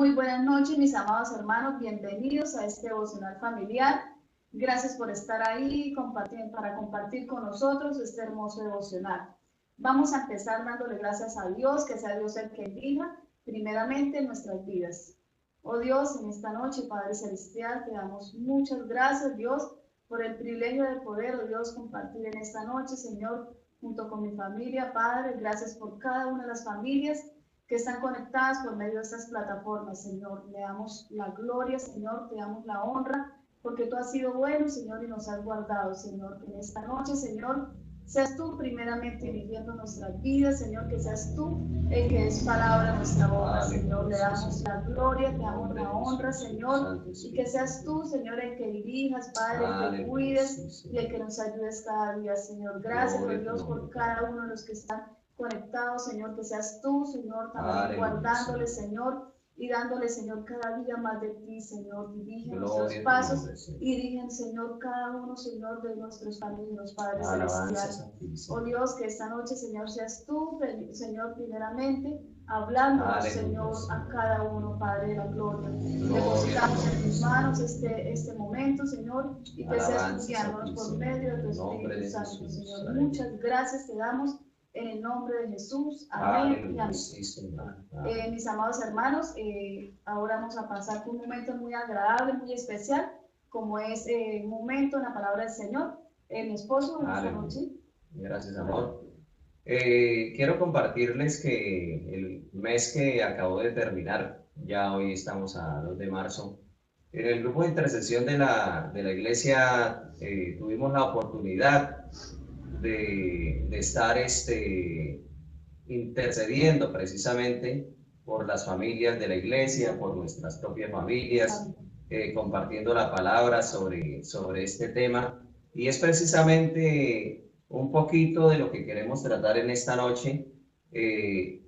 Muy buenas noches, mis amados hermanos. Bienvenidos a este devocional familiar. Gracias por estar ahí para compartir con nosotros este hermoso devocional. Vamos a empezar dándole gracias a Dios, que sea Dios el que dirija primeramente en nuestras vidas. Oh Dios, en esta noche, Padre Celestial, te damos muchas gracias, Dios, por el privilegio de poder, oh Dios, compartir en esta noche, Señor, junto con mi familia. Padre, gracias por cada una de las familias que están conectadas por medio de estas plataformas, Señor. Le damos la gloria, Señor, te damos la honra, porque tú has sido bueno, Señor, y nos has guardado, Señor. Que en esta noche, Señor, seas tú primeramente dirigiendo nuestras vidas, Señor, que seas tú el que es palabra en nuestra boca, Señor. Le damos la gloria, te damos la honra, Señor, y que seas tú, Señor, el que dirijas, Padre, el que cuides y el que nos ayudes cada día, Señor. Gracias, oh Dios, por cada uno de los que están conectados, Señor, que seas tú, Señor, también guardándole, Señor, y dándole, Señor, cada día más de ti, Señor. Dirige nuestros pasos y dirigen, Señor, cada uno, Señor, de nuestros caminos, Padre Celestial. Oh Dios, que esta noche, Señor, seas tú, Señor, primeramente, hablando, Señor, a cada uno, Padre de la gloria. Depositamos en tus manos este momento, Señor, y que seas tú guiándonos por medio de tu Espíritu Santo, Señor. Muchas gracias te damos. En el nombre de Jesús, amén y amén. Mis amados hermanos, ahora vamos a pasar por un momento muy agradable, muy especial, como es un momento en la palabra del Señor. Mi esposo, en esta noche. Gracias, amor. Quiero compartirles que el mes que acabó de terminar, ya hoy estamos a 2 de marzo, en el grupo de intercesión de la iglesia tuvimos la oportunidad de estar intercediendo precisamente por las familias de la iglesia, por nuestras propias familias, compartiendo la palabra sobre este tema. Y es precisamente un poquito de lo que queremos tratar en esta noche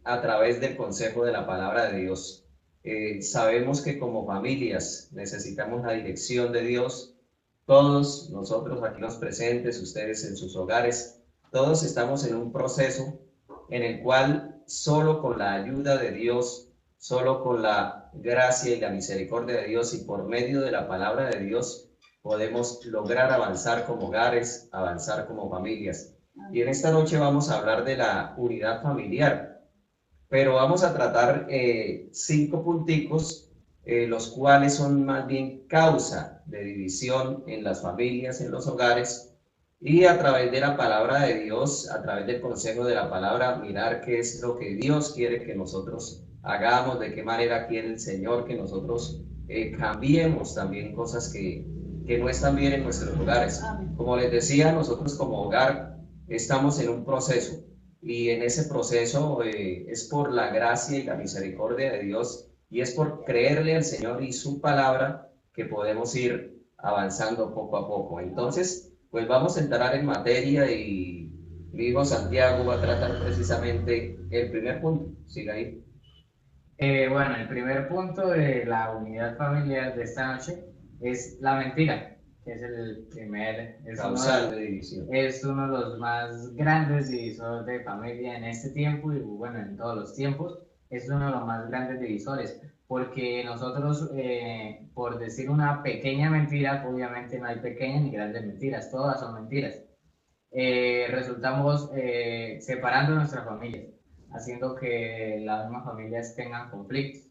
a través del consejo de la palabra de Dios. Sabemos que como familias necesitamos la dirección de Dios. Todos nosotros aquí los presentes, ustedes en sus hogares, todos estamos en un proceso en el cual solo con la ayuda de Dios, solo con la gracia y la misericordia de Dios y por medio de la palabra de Dios podemos lograr avanzar como hogares, avanzar como familias. Y en esta noche vamos a hablar de la unidad familiar, pero vamos a tratar 5 punticos los cuales son más bien causa de división en las familias, en los hogares, y a través de la palabra de Dios, a través del consejo de la palabra, mirar qué es lo que Dios quiere que nosotros hagamos, de qué manera quiere el Señor que nosotros cambiemos también cosas que no están bien en nuestros hogares. Como les decía, nosotros como hogar estamos en un proceso, y en ese proceso es por la gracia y la misericordia de Dios, y es por creerle al Señor y su palabra que podemos ir avanzando poco a poco. Entonces, pues vamos a entrar en materia y mi hijo Santiago va a tratar precisamente el primer punto. Siga ahí. Bueno, el primer punto de la unidad familiar de esta noche es la mentira, que es el primer causal de división. Es uno de los más grandes divisores de familia en este tiempo y bueno, en todos los tiempos. Es uno de los más grandes divisores, porque nosotros, por decir una pequeña mentira, obviamente no hay pequeñas ni grandes mentiras, todas son mentiras, resultamos separando nuestras familias, haciendo que las mismas familias tengan conflictos.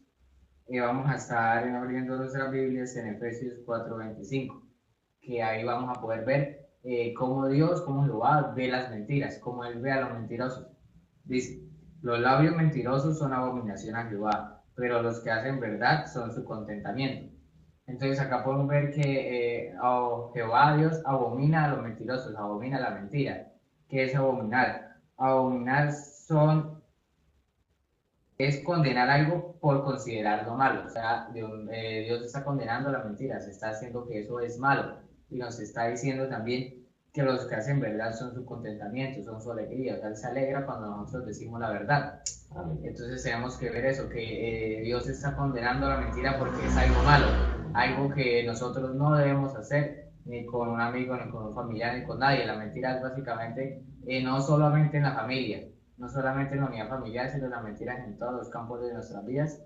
Y vamos a estar abriendo nuestras Biblias en Efesios 4:25, que ahí vamos a poder ver cómo Dios, cómo Jehová ve las mentiras, cómo Él ve a los mentirosos. Dice: los labios mentirosos son abominación a Jehová, pero los que hacen verdad son su contentamiento. Entonces acá podemos ver que Jehová Dios abomina a los mentirosos, abomina la mentira. ¿Qué es abominar? Abominar es condenar algo por considerarlo malo. O sea, Dios está condenando la mentira, se está haciendo que eso es malo, y nos está diciendo también que los que hacen verdad son su contentamiento, son su alegría. O sea, Él se alegra cuando nosotros decimos la verdad. Entonces tenemos que ver eso, que Dios está condenando la mentira porque es algo malo, algo que nosotros no debemos hacer, ni con un amigo, ni con un familiar, ni con nadie. La mentira es básicamente, no solamente en la familia, no solamente en la unidad familiar, sino la mentira en todos los campos de nuestras vidas.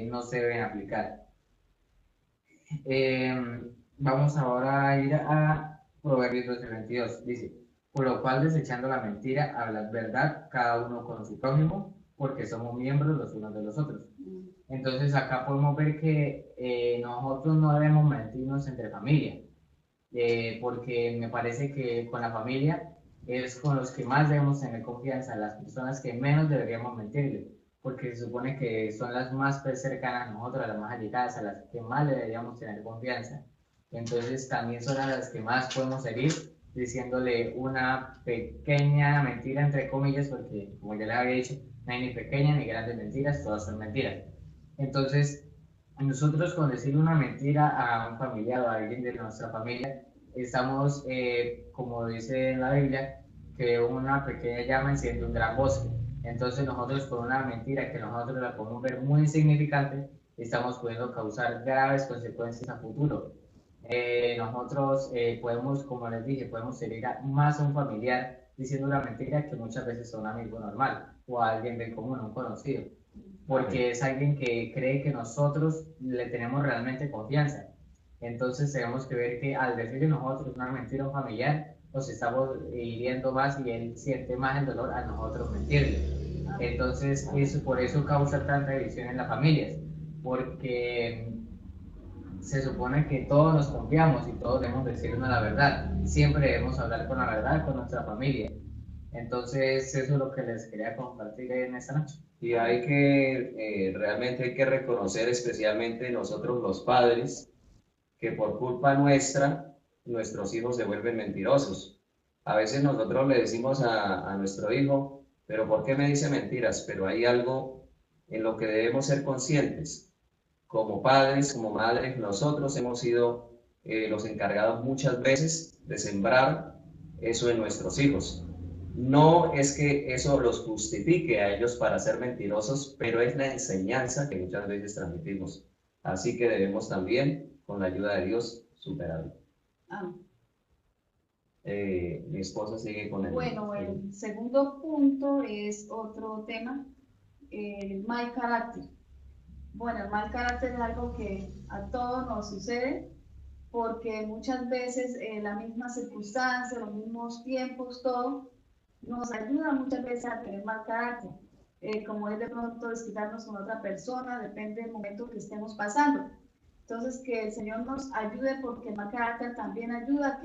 no se deben aplicar. Vamos ahora a ir a Proverbios 12:22. Dice, por lo cual desechando la mentira, hablad verdad cada uno con su prójimo, porque somos miembros los unos de los otros. Entonces acá podemos ver que nosotros no debemos mentirnos entre familia, porque me parece que con la familia es con los que más debemos tener confianza, las personas que menos deberíamos mentirle, porque se supone que son las más cercanas a nosotros, las más allegadas, a las que más le deberíamos tener confianza. Entonces también son a las que más podemos herir diciéndole una pequeña mentira, entre comillas, porque como ya le había dicho, no hay ni pequeñas ni grandes mentiras, todas son mentiras. Entonces, nosotros con decir una mentira a un familiar o a alguien de nuestra familia, estamos, como dice en la Biblia, que una pequeña llama enciende un gran bosque. Entonces nosotros con una mentira que nosotros la podemos ver muy insignificante, estamos pudiendo causar graves consecuencias a futuro. Nosotros podemos, como les dije, podemos herir más a un familiar diciendo una mentira que muchas veces a un amigo normal o a alguien del común, un conocido, porque es alguien que cree que nosotros le tenemos realmente confianza. Entonces tenemos que ver que al decirle nosotros una mentira a un familiar, nos estamos hiriendo más y él siente más el dolor a nosotros mentirle. Entonces por eso causa tanta división en las familias, porque se supone que todos nos confiamos y todos debemos decirnos la verdad. Siempre debemos hablar con la verdad con nuestra familia. Entonces, eso es lo que les quería compartir en esta noche. Y hay que, realmente hay que reconocer, especialmente nosotros los padres, que por culpa nuestra, nuestros hijos se vuelven mentirosos. A veces nosotros le decimos a nuestro hijo, pero ¿por qué me dice mentiras? Pero hay algo en lo que debemos ser conscientes. Como padres, como madres, nosotros hemos sido los encargados muchas veces de sembrar eso en nuestros hijos. No es que eso los justifique a ellos para ser mentirosos, pero es la enseñanza que muchas veces transmitimos. Así que debemos también, con la ayuda de Dios, superarlo. Mi esposa sigue con el... Bueno, el segundo punto es otro tema, el mal carácter. Bueno, el mal carácter es algo que a todos nos sucede porque muchas veces la misma circunstancia, los mismos tiempos, todo, nos ayuda muchas veces a tener mal carácter. Como es de pronto desquitarnos con otra persona, depende del momento que estemos pasando. Entonces, que el Señor nos ayude porque el mal carácter también ayuda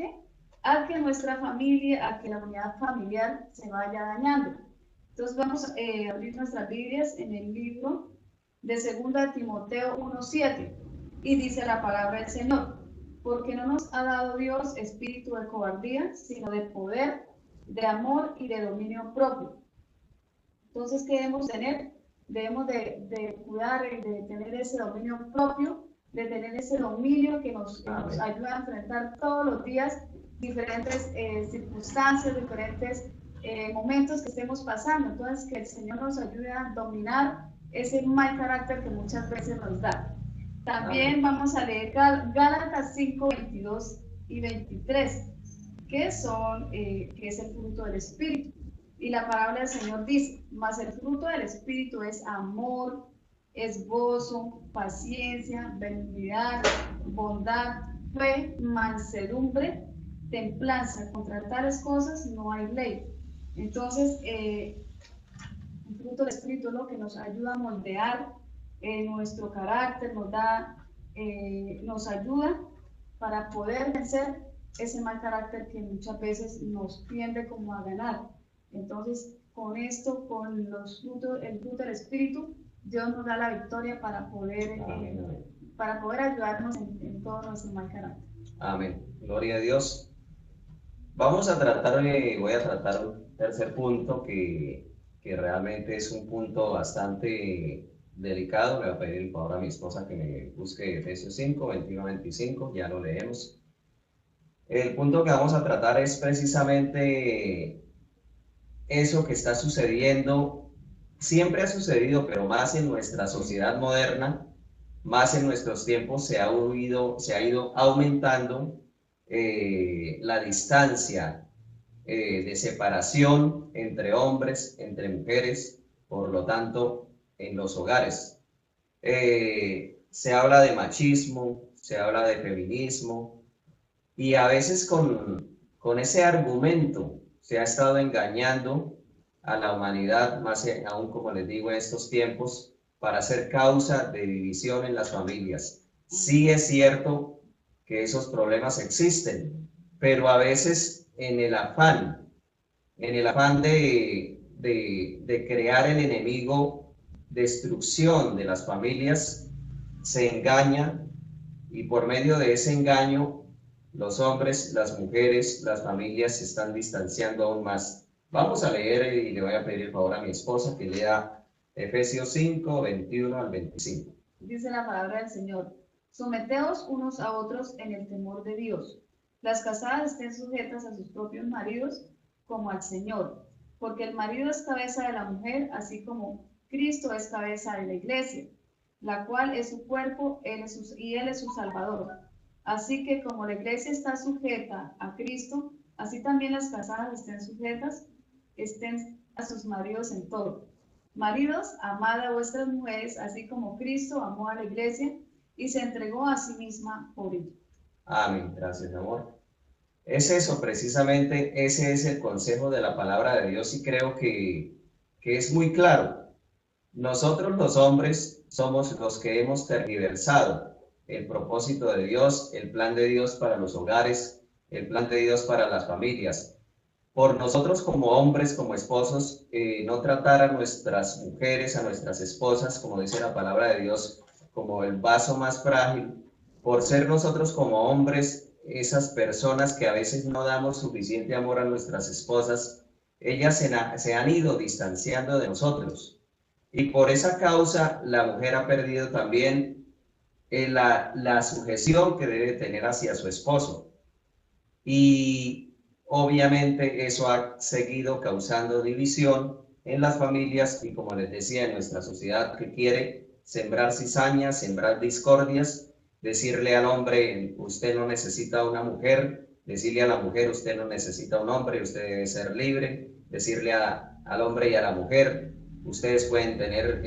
a que nuestra familia, a que la unidad familiar se vaya dañando. Entonces, vamos a abrir nuestras Biblias en el libro de 2 Timoteo 1:7 y dice la palabra del Señor, porque no nos ha dado Dios espíritu de cobardía, sino de poder, de amor y de dominio propio. Entonces, ¿qué debemos tener? Debemos de cuidar y de tener ese dominio propio, de tener ese dominio que nos ayuda a enfrentar todos los días diferentes circunstancias, diferentes momentos que estemos pasando. Entonces, que el Señor nos ayude a dominar ese mal carácter que muchas veces nos da. También vamos a leer Gálatas 5, 22 y 23, que es el fruto del Espíritu. Y la palabra del Señor dice, mas el fruto del Espíritu es amor, es gozo, paciencia, benignidad, bondad, fe, mansedumbre, templanza. Contra tales cosas no hay ley. Entonces, el fruto del Espíritu es lo que nos ayuda a moldear nuestro carácter, nos ayuda para poder vencer ese mal carácter que muchas veces nos tiende como a ganar. Entonces, con esto, con el fruto del Espíritu, Dios nos da la victoria para poder ayudarnos en todo nuestro mal carácter. Amén. Gloria a Dios. Voy a tratar un tercer punto que realmente es un punto bastante delicado. Le voy a pedir el favor a mi esposa que me busque Efesios 5, 21-25, ya lo leemos. El punto que vamos a tratar es precisamente eso que está sucediendo, siempre ha sucedido, pero más en nuestra sociedad moderna, más en nuestros tiempos se ha ido aumentando la distancia de separación entre hombres, entre mujeres, por lo tanto, en los hogares. Se habla de machismo, se habla de feminismo, y a veces con ese argumento se ha estado engañando a la humanidad, más aún como les digo en estos tiempos, para hacer causa de división en las familias. Sí es cierto que esos problemas existen, pero a veces en el afán de crear el enemigo, destrucción de las familias, se engaña, y por medio de ese engaño los hombres, las mujeres, las familias se están distanciando aún más. Vamos a leer y le voy a pedir el favor a mi esposa que lea Efesios 5, 21 al 25. Dice la palabra del Señor: someteos unos a otros en el temor de Dios. Las casadas estén sujetas a sus propios maridos como al Señor, porque el marido es cabeza de la mujer, así como Cristo es cabeza de la iglesia, la cual es su cuerpo, él es su Salvador. Así que como la iglesia está sujeta a Cristo, así también las casadas estén a sus maridos en todo. Maridos, amad a vuestras mujeres, así como Cristo amó a la iglesia y se entregó a sí misma por ella. Amén. Gracias, amor. Es eso, precisamente, ese es el consejo de la palabra de Dios, y creo que es muy claro. Nosotros los hombres somos los que hemos tergiversado el propósito de Dios, el plan de Dios para los hogares, el plan de Dios para las familias. Por nosotros como hombres, como esposos, no tratar a nuestras mujeres, a nuestras esposas, como dice la palabra de Dios, como el vaso más frágil, por ser nosotros como hombres esas personas que a veces no damos suficiente amor a nuestras esposas, ellas se han ido distanciando de nosotros. Y por esa causa la mujer ha perdido también la sujeción que debe tener hacia su esposo. Y obviamente eso ha seguido causando división en las familias y, como les decía, en nuestra sociedad, que quiere sembrar cizañas, sembrar discordias, decirle al hombre: usted no necesita una mujer, decirle a la mujer: usted no necesita un hombre, usted debe ser libre, decirle al hombre y a la mujer: ustedes pueden tener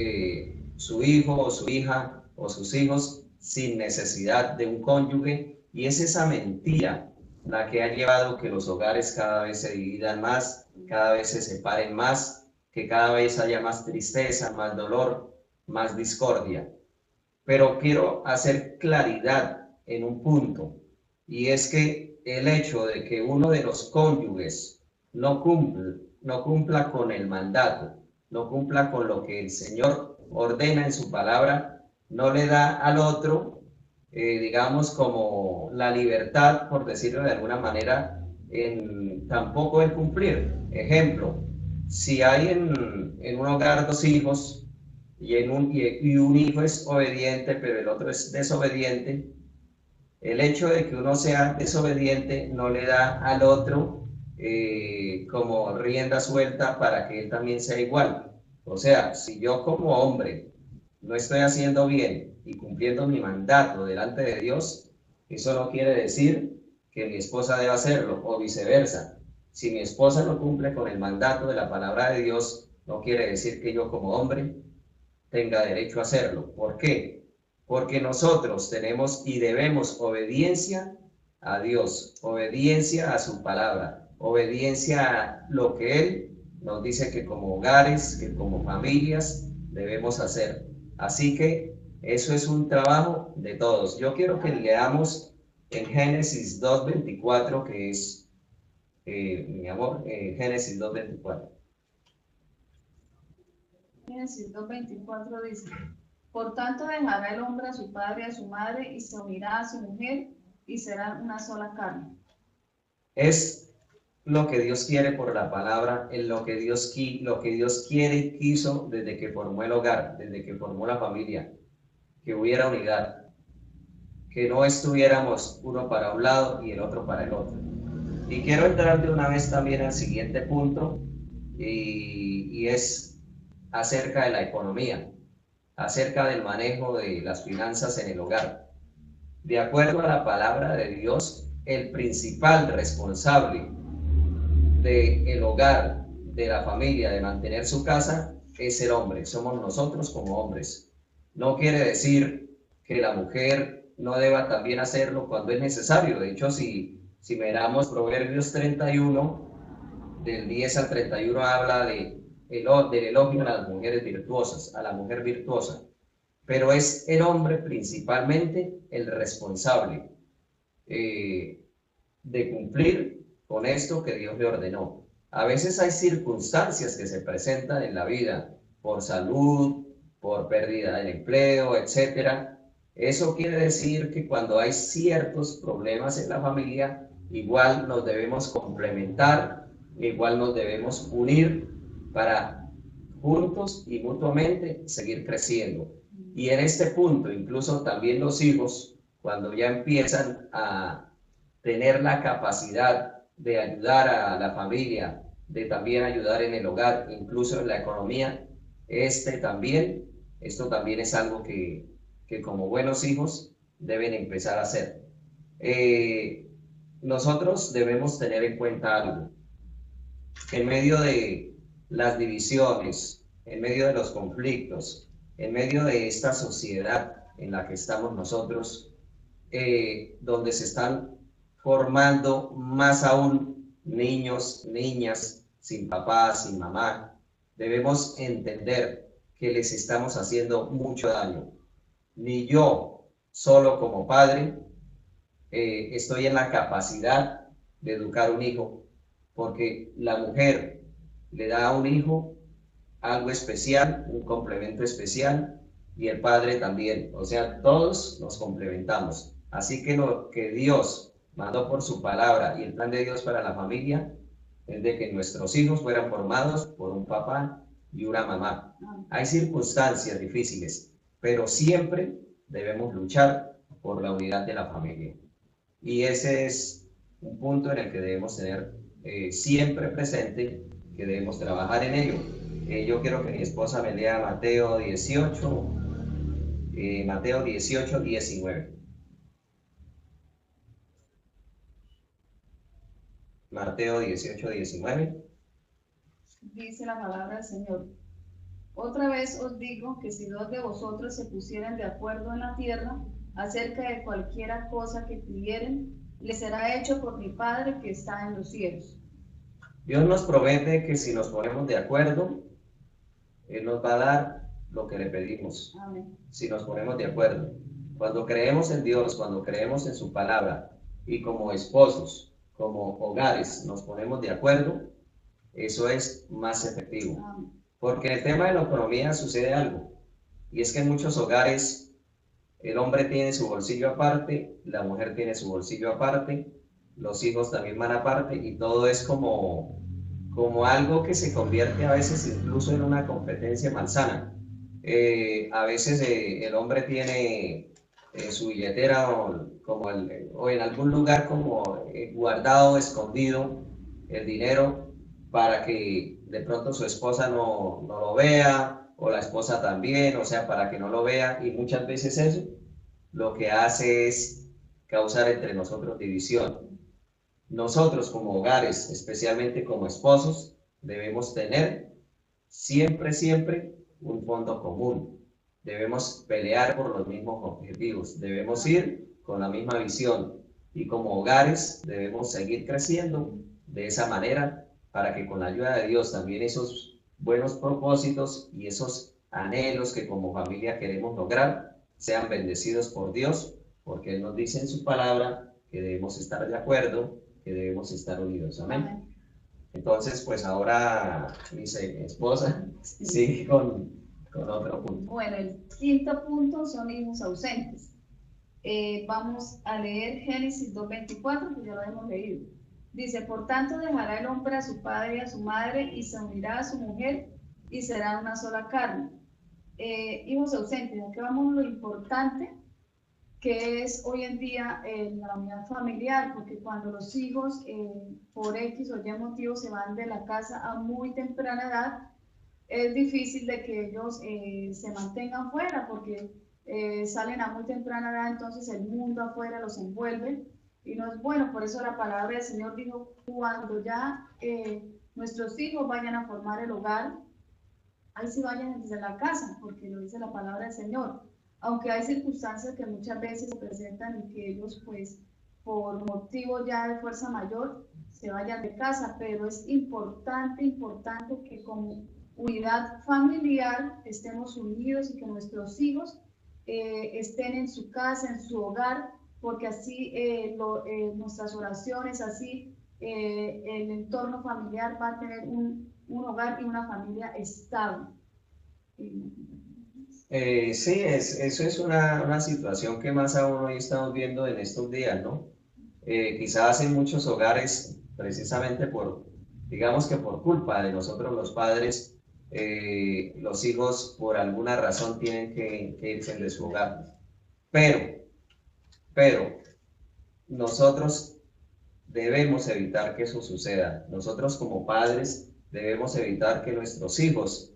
su hijo o su hija o sus hijos sin necesidad de un cónyuge. Y es esa mentira la que ha llevado que los hogares cada vez se dividan más, cada vez se separen más, que cada vez haya más tristeza, más dolor, más discordia. Pero quiero hacer claridad en un punto, y es que el hecho de que uno de los cónyuges no cumpla con el mandato, no cumpla con lo que el Señor ordena en su palabra, no le da al otro, digamos, como la libertad, por decirlo de alguna manera, tampoco el cumplir. Ejemplo, si hay en un hogar dos hijos, y un hijo es obediente, pero el otro es desobediente, el hecho de que uno sea desobediente no le da al otro como rienda suelta para que él también sea igual. O sea, si yo como hombre no estoy haciendo bien y cumpliendo mi mandato delante de Dios, eso no quiere decir que mi esposa deba hacerlo, o viceversa. Si mi esposa no cumple con el mandato de la palabra de Dios, no quiere decir que yo como hombre tenga derecho a hacerlo. ¿Por qué? Porque nosotros tenemos y debemos obediencia a Dios, obediencia a su palabra, obediencia a lo que Él nos dice que como hogares, que como familias debemos hacer. Así que eso es un trabajo de todos. Yo quiero que leamos en Génesis 2:24, que es, mi amor, Génesis 2:24. Génesis 2:24 dice: por tanto dejará el hombre a su padre y a su madre, y se unirá a su mujer, y serán una sola carne. Es lo que Dios quiere por la palabra, en lo que Dios quiere y quiso desde que formó el hogar, desde que formó la familia, que hubiera unidad, que no estuviéramos uno para un lado y el otro para el otro. Y quiero entrar de una vez también al siguiente punto, y es acerca de la economía, acerca del manejo de las finanzas en el hogar. De acuerdo a la palabra de Dios, el principal responsable del hogar, de la familia, de mantener su casa, es el hombre. Somos nosotros como hombres. No quiere decir que la mujer no deba también hacerlo cuando es necesario. De hecho, si miramos Proverbios 31, del 10 al 31, habla del elogio a las mujeres virtuosas, a la mujer virtuosa. Pero es el hombre principalmente el responsable de cumplir con esto que Dios le ordenó. A veces hay circunstancias que se presentan en la vida por salud, por pérdida del empleo, etcétera. Eso quiere decir que cuando hay ciertos problemas en la familia, igual nos debemos complementar, igual nos debemos unir para juntos y mutuamente seguir creciendo. Y en este punto, incluso también los hijos, cuando ya empiezan a tener la capacidad de ayudar a la familia, de también ayudar en el hogar, incluso en la economía, esto también es algo que como buenos hijos deben empezar a hacer. Nosotros debemos tener en cuenta algo. En medio de las divisiones, en medio de los conflictos, en medio de esta sociedad en la que estamos nosotros, donde se están formando más aún niños, niñas sin papá, sin mamá, debemos entender que les estamos haciendo mucho daño. Ni yo, solo como padre, estoy en la capacidad de educar un hijo, porque la mujer le da a un hijo algo especial, un complemento especial, y el padre también. O sea, todos nos complementamos. Así que lo que Dios mandó por su palabra y el plan de Dios para la familia es de que nuestros hijos fueran formados por un papá y una mamá. Hay circunstancias difíciles, pero siempre debemos luchar por la unidad de la familia. Y ese es un punto en el que debemos tener siempre presente, que debemos trabajar en ello. Yo quiero que mi esposa me lea Mateo 18, 19. Mateo 18, 19. Dice la palabra del Señor. Otra vez os digo que si dos de vosotros se pusieran de acuerdo en la tierra acerca de cualquiera cosa que pidieren, les será hecho por mi Padre que está en los cielos. Dios nos promete que si nos ponemos de acuerdo, Él nos va a dar lo que le pedimos. Amén. Si nos ponemos de acuerdo. Cuando creemos en Dios, cuando creemos en su palabra, y como esposos, como hogares, nos ponemos de acuerdo, eso es más efectivo. Amén. Porque en el tema de la economía sucede algo, y es que en muchos hogares el hombre tiene su bolsillo aparte, la mujer tiene su bolsillo aparte, los hijos también van aparte, y todo es como algo que se convierte a veces incluso en una competencia malsana. A veces el hombre tiene su billetera o en algún lugar como guardado, escondido el dinero para que de pronto su esposa no lo vea, o la esposa también, o sea, para que no lo vea, y muchas veces eso lo que hace es causar entre nosotros división. Nosotros como hogares, especialmente como esposos, debemos tener siempre un fondo común. Debemos pelear por los mismos objetivos, debemos ir con la misma visión, y como hogares debemos seguir creciendo de esa manera para que con la ayuda de Dios también esos buenos propósitos y esos anhelos que como familia queremos lograr sean bendecidos por Dios, porque Él nos dice en su palabra que debemos estar de acuerdo, que debemos estar unidos. Amén. Entonces, pues ahora mi esposa sigue con otro punto. Bueno, el quinto punto son hijos ausentes. Vamos a leer Génesis 2:24, que ya lo hemos leído. Dice, por tanto dejará el hombre a su padre y a su madre y se unirá a su mujer y será una sola carne. Hijos ausentes, aquí vamos lo importante que es hoy en día la unidad familiar, porque cuando los hijos por X o Y motivo se van de la casa a muy temprana edad, es difícil de que ellos se mantengan fuera, porque salen a muy temprana edad, entonces el mundo afuera los envuelve y no es bueno. Por eso la palabra del Señor dijo, cuando ya nuestros hijos vayan a formar el hogar, ahí sí vayan desde la casa, porque lo dice la palabra del Señor. aunque hay circunstancias que muchas veces se presentan y que ellos pues por motivo ya de fuerza mayor se vayan de casa, pero es importante, importante que como unidad familiar estemos unidos y que nuestros hijos estén en su casa, en su hogar, porque así nuestras oraciones, así el entorno familiar va a tener un hogar y una familia estable. Sí, eso es una situación que más aún hoy estamos viendo en estos días, ¿no? Quizás en muchos hogares, precisamente digamos que por culpa de nosotros los padres, los hijos por alguna razón tienen que irse de su hogar. Pero nosotros debemos evitar que eso suceda. Nosotros como padres debemos evitar que nuestros hijos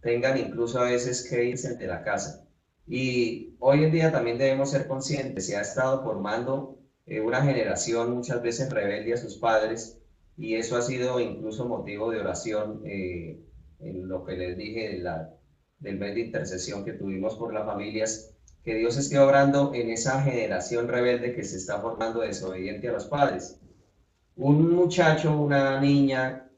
tengan incluso a veces que irse de la casa. Y hoy en día también debemos ser conscientes, se ha estado formando una generación muchas veces rebelde a sus padres y eso ha sido incluso motivo de oración en lo que les dije del mes de intercesión que tuvimos por las familias, que Dios esté obrando en esa generación rebelde que se está formando desobediente a los padres. Un muchacho, una niña,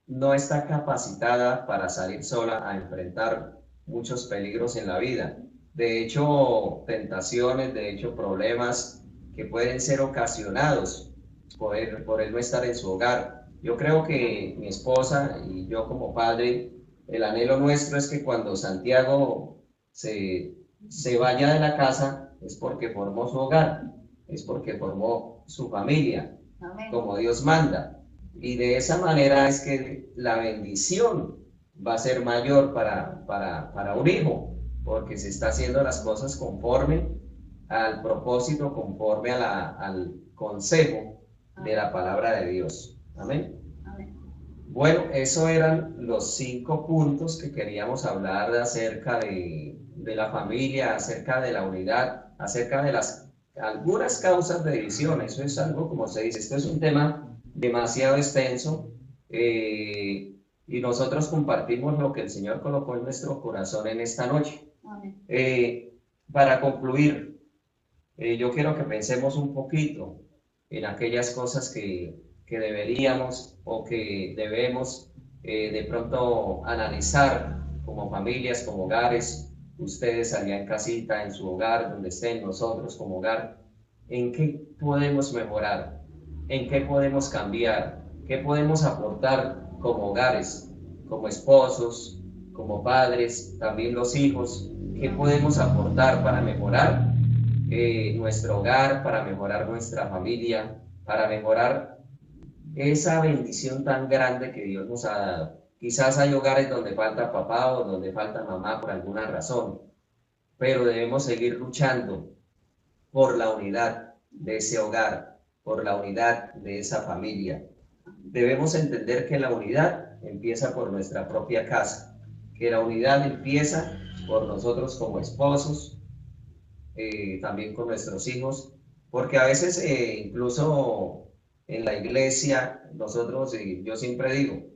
no está capacitada para salir sola a enfrentar muchos peligros en la vida. De hecho, tentaciones, de hecho, problemas que pueden ser ocasionados por él no estar en su hogar. Yo creo que mi esposa y yo como padre, el anhelo nuestro es que cuando Santiago se vaya de la casa es porque formó su hogar, es porque formó su familia, Amén. como Dios manda. Y de esa manera es que la bendición va a ser mayor para un hijo, porque se está haciendo las cosas conforme al propósito, conforme al consejo de la palabra de Dios. Amén. Amén. Bueno, eso eran los 5 puntos que queríamos hablar acerca de la familia, acerca de la unidad, acerca de algunas causas de división. Eso es algo, como se dice, esto es un tema demasiado extenso y nosotros compartimos lo que el Señor colocó en nuestro corazón en esta noche. Para concluir, yo quiero que pensemos un poquito en aquellas cosas que deberíamos o que debemos de pronto analizar como familias, como hogares, ustedes allá en casita, en su hogar, donde estén, nosotros como hogar, en qué podemos mejorar, en qué podemos cambiar, qué podemos aportar como hogares, como esposos, como padres, también los hijos, qué podemos aportar para mejorar nuestro hogar, para mejorar nuestra familia, para mejorar esa bendición tan grande que Dios nos ha dado. Quizás hay hogares donde falta papá o donde falta mamá por alguna razón, pero debemos seguir luchando por la unidad de ese hogar, por la unidad de esa familia. Debemos entender que la unidad empieza por nuestra propia casa, que la unidad empieza por nosotros como esposos, también con nuestros hijos, porque a veces incluso en la iglesia, nosotros, yo siempre digo,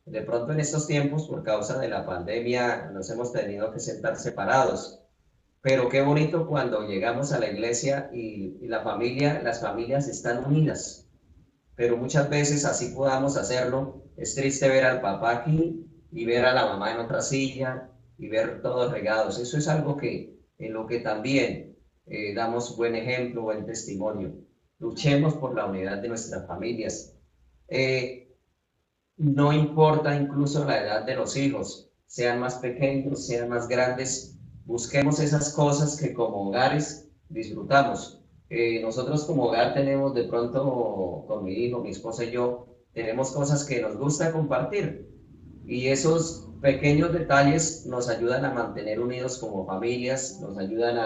de pronto en estos tiempos, por causa de la pandemia, nos hemos tenido que sentar separados, pero qué bonito cuando llegamos a la iglesia y las familias están unidas, pero muchas veces así podamos hacerlo, es triste ver al papá aquí y ver a la mamá en otra silla y ver todos regados. Eso es algo en lo que también damos buen ejemplo, buen testimonio. Luchemos por la unidad de nuestras familias. No importa incluso la edad de los hijos, sean más pequeños, sean más grandes, busquemos esas cosas que como hogares disfrutamos. Nosotros como hogar tenemos de pronto, con mi hijo, mi esposa y yo, tenemos cosas que nos gusta compartir y esos pequeños detalles nos ayudan a mantener unidos como familias, nos ayudan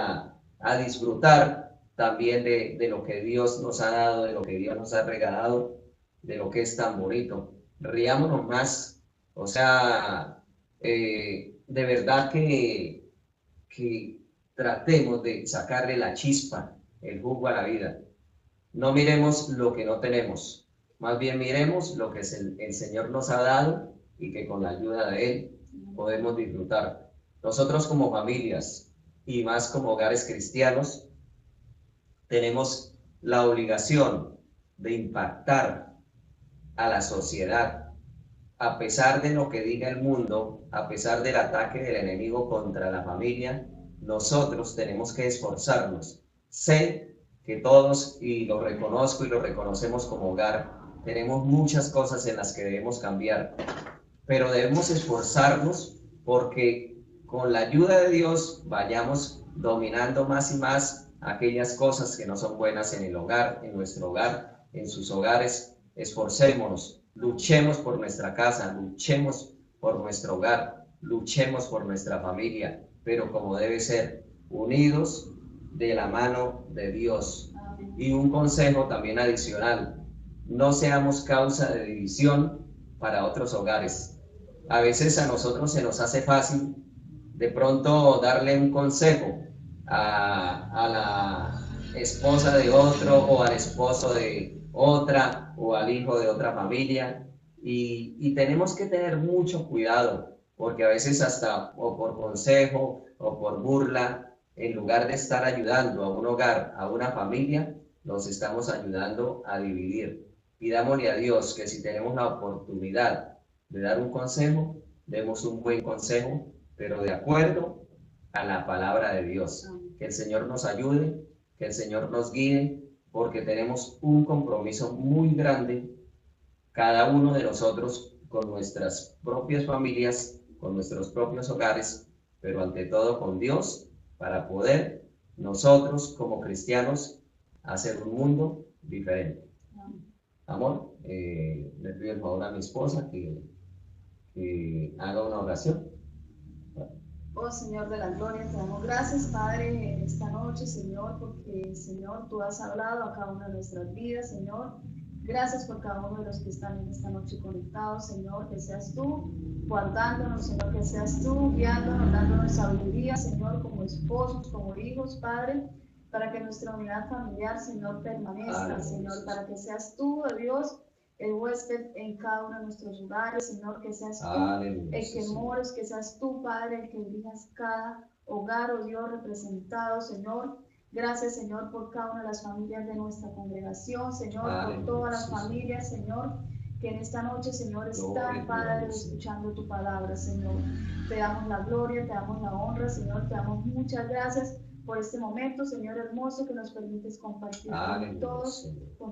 a disfrutar también de lo que Dios nos ha dado, de lo que Dios nos ha regalado, de lo que es tan bonito. Riámonos más, o sea, de verdad que tratemos de sacarle la chispa, el jugo a la vida. No miremos lo que no tenemos, más bien miremos lo que el Señor nos ha dado y que con la ayuda de Él podemos disfrutar. Nosotros como familias y más como hogares cristianos tenemos la obligación de impactar a la sociedad, a pesar de lo que diga el mundo, a pesar del ataque del enemigo contra la familia. Nosotros tenemos que esforzarnos. Sé que todos, y lo reconozco y lo reconocemos como hogar, tenemos muchas cosas en las que debemos cambiar, pero debemos esforzarnos porque con la ayuda de Dios vayamos dominando más y más aquellas cosas que no son buenas en el hogar, en nuestro hogar, en sus hogares. Esforcémonos, luchemos por nuestra casa, luchemos por nuestro hogar, luchemos por nuestra familia, pero como debe ser, unidos de la mano de Dios. Y un consejo también adicional: no seamos causa de división para otros hogares. A veces a nosotros se nos hace fácil de pronto darle un consejo a la esposa de otro, o al esposo de otra, o al hijo de otra familia, y tenemos que tener mucho cuidado, porque a veces hasta o por consejo o por burla, en lugar de estar ayudando a un hogar, a una familia, nos estamos ayudando a dividir. Pidámosle a Dios que si tenemos la oportunidad de dar un consejo, demos un buen consejo, pero de acuerdo a la palabra de Dios. Que el Señor nos ayude, que el Señor nos guíe, porque tenemos un compromiso muy grande, cada uno de nosotros, con nuestras propias familias, con nuestros propios hogares, pero ante todo con Dios, para poder nosotros como cristianos hacer un mundo diferente. Amor, le pido el favor a mi esposa que haga una oración. Oh Señor de la gloria, te damos gracias, Padre, en esta noche, Señor, porque, Señor, tú has hablado a cada una de nuestras vidas, Señor. Gracias por cada uno de los que están en esta noche conectados, Señor, que seas tú guardándonos, Señor, que seas tú guiándonos, dándonos sabiduría, Señor, como esposos, como hijos, Padre, para que nuestra unidad familiar, Señor, permanezca, Señor, para que seas tú, oh Dios, el huésped en cada uno de nuestros hogares, Señor, que seas tú el que mores, que seas tú, Padre, el que dirijas cada hogar, oh Dios, representado, Señor. Gracias, Señor, por cada una de las familias de nuestra congregación, Señor, por todas las familias, Señor, que en esta noche, Señor, están, Padre, escuchando tu palabra, Señor. Te damos la gloria, te damos la honra, Señor, te damos muchas gracias por este momento, Señor hermoso, que nos permites compartir con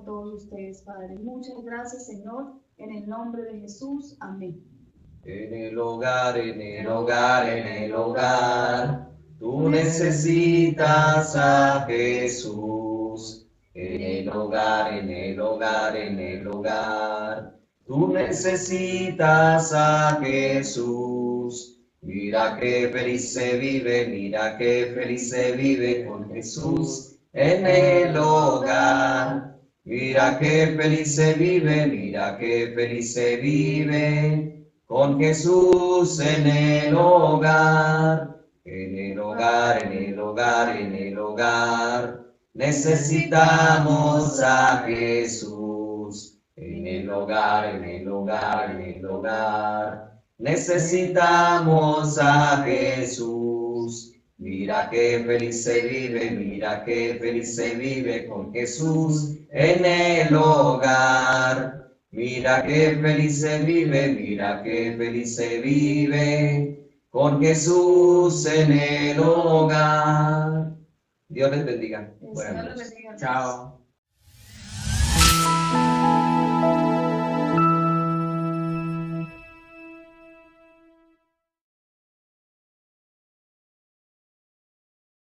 todos ustedes, Padre. Muchas gracias, Señor, en el nombre de Jesús. Amén. En el hogar, en el hogar, en el hogar, tú necesitas a Jesús. En el hogar, en el hogar, en el hogar, tú necesitas a Jesús. Mira qué feliz se vive, mira qué feliz se vive con Jesús en el hogar. Mira qué feliz se vive, mira qué feliz se vive con Jesús en el hogar. En el hogar, en el hogar, en el hogar, necesitamos a Jesús. En el hogar, en el hogar, en el hogar, necesitamos a Jesús. Mira qué feliz se vive, mira qué feliz se vive con Jesús en el hogar. Mira qué feliz se vive, mira qué feliz se vive con Jesús en el hogar. Dios les bendiga. Buenas noches. Chao.